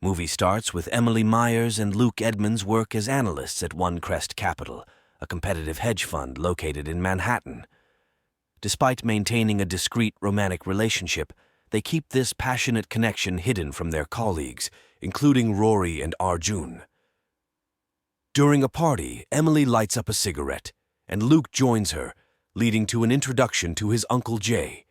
Movie starts with Emily Meyers and Luke Edmunds work as analysts at One Crest Capital, a competitive hedge fund located in Manhattan. Despite maintaining a discreet romantic relationship, they keep this passionate connection hidden from their colleagues, including Rory and Arjun. During a party, Emily lights up a cigarette, and Luke joins her, leading to an introduction to his Uncle Jay.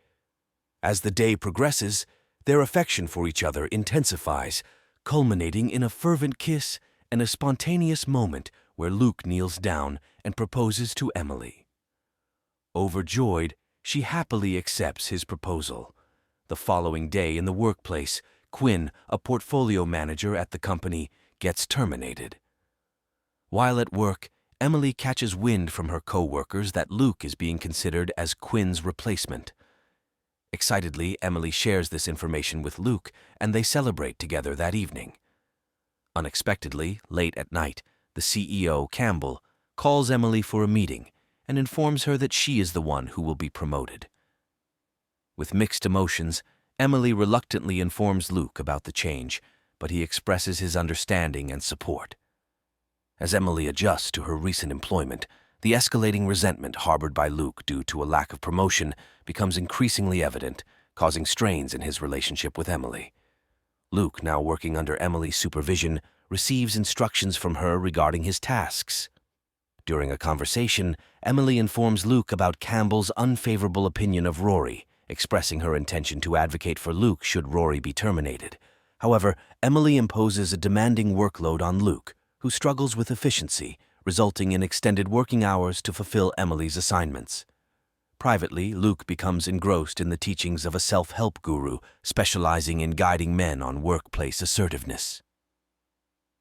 As the day progresses, their affection for each other intensifies, culminating in a fervent kiss and a spontaneous moment where Luke kneels down and proposes to Emily. Overjoyed, she happily accepts his proposal. The following day in the workplace, Quinn, a portfolio manager at the company, gets terminated. While at work, Emily catches wind from her co-workers that Luke is being considered as Quinn's replacement. Excitedly, Emily shares this information with Luke, and they celebrate together that evening. Unexpectedly, late at night, the CEO, Campbell, calls Emily for a meeting and informs her that she is the one who will be promoted. With mixed emotions, Emily reluctantly informs Luke about the change, but he expresses his understanding and support. As Emily adjusts to her recent employment, the escalating resentment harbored by Luke due to a lack of promotion becomes increasingly evident, causing strains in his relationship with Emily. Luke, now working under Emily's supervision, receives instructions from her regarding his tasks. During a conversation, Emily informs Luke about Campbell's unfavorable opinion of Rory, expressing her intention to advocate for Luke should Rory be terminated. However, Emily imposes a demanding workload on Luke, who struggles with efficiency, resulting in extended working hours to fulfill Emily's assignments. Privately, Luke becomes engrossed in the teachings of a self-help guru specializing in guiding men on workplace assertiveness.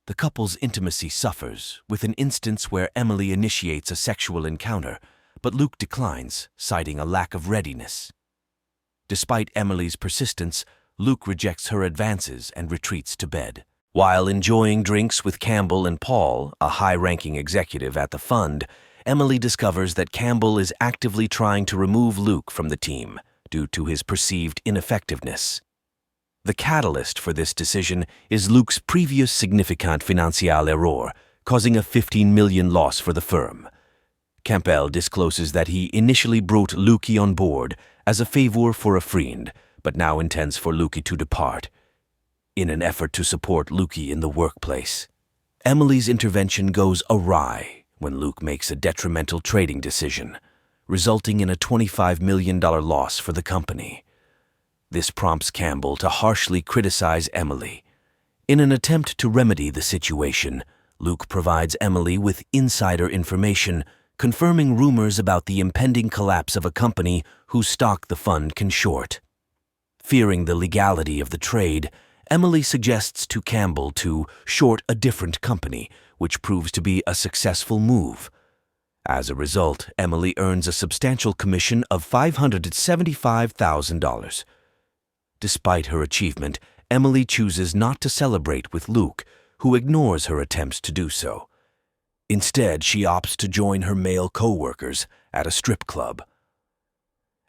The couple's intimacy suffers, with an instance where Emily initiates a sexual encounter, but Luke declines, citing a lack of readiness. Despite Emily's persistence, Luke rejects her advances and retreats to bed. While enjoying drinks with Campbell and Paul, a high-ranking executive at the fund, Emily discovers that Campbell is actively trying to remove Luke from the team due to his perceived ineffectiveness. The catalyst for this decision is Luke's previous significant financial error, causing a $15 million loss for the firm. Campbell discloses that he initially brought Luke on board as a favor for a friend, but now intends for Luke to depart. In an effort to support Luke in the workplace, Emily's intervention goes awry when Luke makes a detrimental trading decision, resulting in a $25 million loss for the company. This prompts Campbell to harshly criticize Emily. In an attempt to remedy the situation, Luke provides Emily with insider information, confirming rumors about the impending collapse of a company whose stock the fund can short. Fearing the legality of the trade, Emily suggests to Campbell to short a different company, which proves to be a successful move. As a result, Emily earns a substantial commission of $575,000. Despite her achievement, Emily chooses not to celebrate with Luke, who ignores her attempts to do so. Instead, she opts to join her male co-workers at a strip club.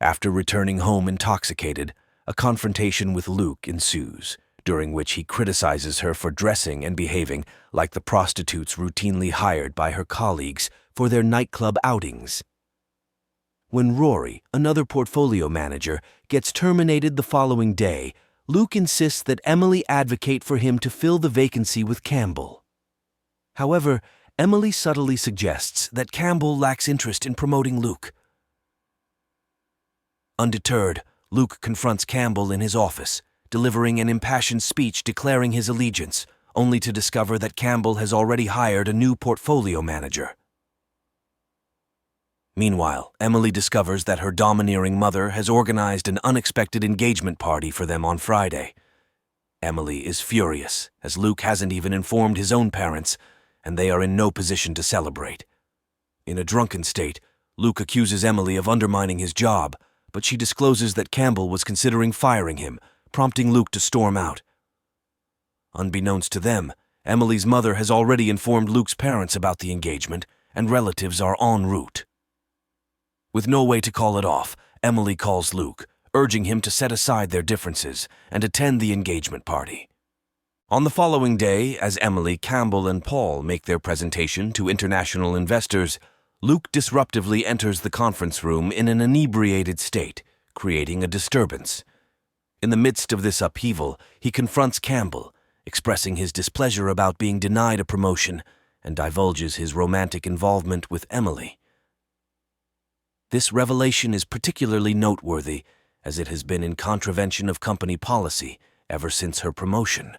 After returning home intoxicated, a confrontation with Luke ensues, during which he criticizes her for dressing and behaving like the prostitutes routinely hired by her colleagues for their nightclub outings. When Rory, another portfolio manager, gets terminated the following day, Luke insists that Emily advocate for him to fill the vacancy with Campbell. However, Emily subtly suggests that Campbell lacks interest in promoting Luke. Undeterred, Luke confronts Campbell in his office, delivering an impassioned speech declaring his allegiance, only to discover that Campbell has already hired a new portfolio manager. Meanwhile, Emily discovers that her domineering mother has organized an unexpected engagement party for them on Friday. Emily is furious, as Luke hasn't even informed his own parents, and they are in no position to celebrate. In a drunken state, Luke accuses Emily of undermining his job, but she discloses that Campbell was considering firing him, prompting Luke to storm out. Unbeknownst to them, Emily's mother has already informed Luke's parents about the engagement, and relatives are en route. With no way to call it off, Emily calls Luke, urging him to set aside their differences and attend the engagement party. On the following day, as Emily, Campbell, and Paul make their presentation to international investors, Luke disruptively enters the conference room in an inebriated state, creating a disturbance. In the midst of this upheaval, he confronts Campbell, expressing his displeasure about being denied a promotion, and divulges his romantic involvement with Emily. This revelation is particularly noteworthy, as it has been in contravention of company policy ever since her promotion.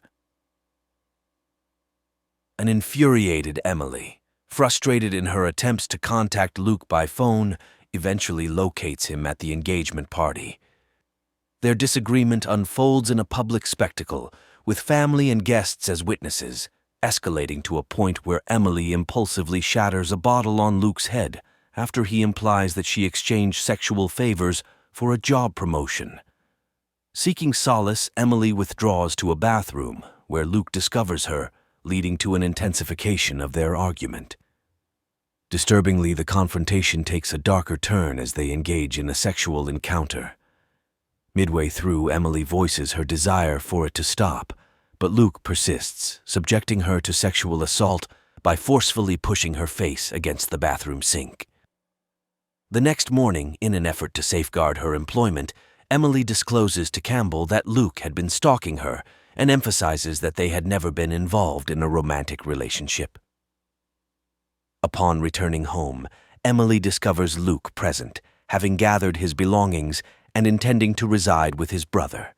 An infuriated Emily, frustrated in her attempts to contact Luke by phone, eventually locates him at the engagement party. Their disagreement unfolds in a public spectacle, with family and guests as witnesses, escalating to a point where Emily impulsively shatters a bottle on Luke's head after he implies that she exchanged sexual favors for a job promotion. Seeking solace, Emily withdraws to a bathroom, where Luke discovers her, leading to an intensification of their argument. Disturbingly, the confrontation takes a darker turn as they engage in a sexual encounter. Midway through, Emily voices her desire for it to stop, but Luke persists, subjecting her to sexual assault by forcefully pushing her face against the bathroom sink. The next morning, in an effort to safeguard her employment, Emily discloses to Campbell that Luke had been stalking her and emphasizes that they had never been involved in a romantic relationship. Upon returning home, Emily discovers Luke present, having gathered his belongings and intending to reside with his brother.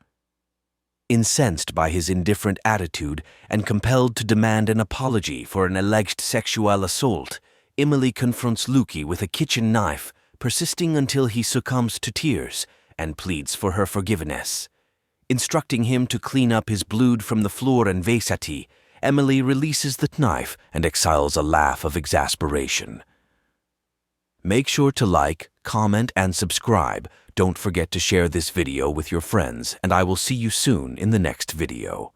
Incensed by his indifferent attitude and compelled to demand an apology for an alleged sexual assault, Emily confronts Luke with a kitchen knife, persisting until he succumbs to tears and pleads for her forgiveness. Instructing him to clean up his blood from the floor and vasati, Emily releases the knife and exhales a laugh of exasperation. Make sure to like, comment, and subscribe. Don't forget to share this video with your friends, and I will see you soon in the next video.